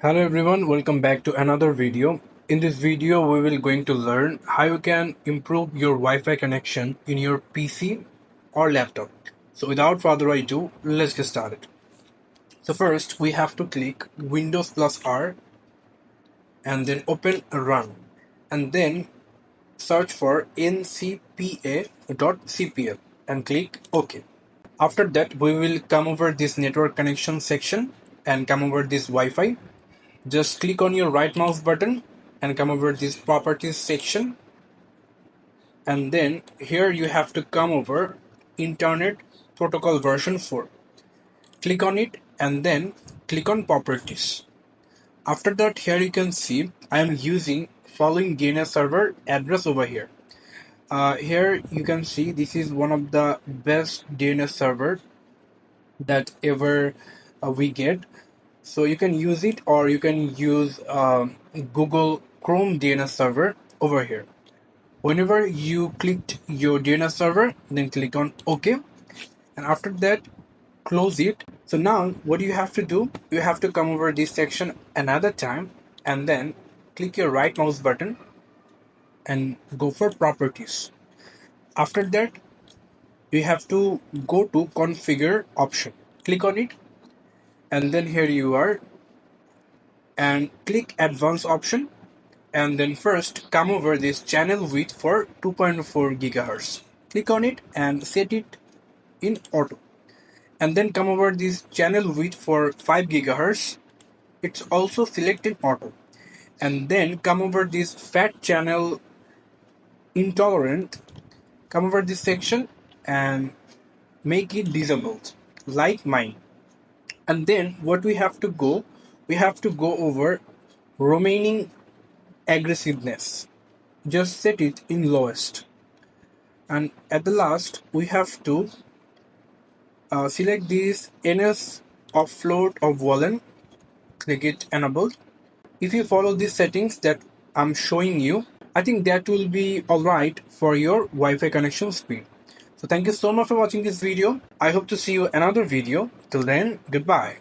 Hello everyone, welcome back to another video. In this video, we will going to learn how you can improve your Wi-Fi connection in your PC or laptop. So without further ado, let's get started. So first, we have to click Windows plus R and then open Run and then search for ncpa.cpl and click OK. After that, we will come over this network connection section and come over this Wi-Fi. Just click on your right mouse button and come over this properties section, and then here you have to come over internet protocol version 4. Click on it and then click on properties. After that, here you can see I am using following DNS server address over here. Here you can see this is one of the best DNS server that ever we get. So you can use it, or you can use Google Chrome DNS server over here. Whenever you clicked your DNS server, then click on OK, and after that close it. So now what you have to do, you have to come over this section another time and then click your right mouse button and go for properties. After that, you have to go to configure option, click on it, and then here you are, and click advanced option, and then first come over this channel width for 2.4 gigahertz. Click on it and set it in auto, and then come over this channel width for 5 gigahertz. It's also selected auto, and then come over this fat channel intolerant, come over this section and make it disabled like mine. And then what we have to go, we have to go over remaining aggressiveness, just set it in lowest, and at the last we have to select this NS offload of volume, click it enabled. If you follow these settings that I'm showing you, I think that will be alright for your Wi-Fi connection speed. So thank you so much for watching this video. I hope to see you another video. Till then, goodbye.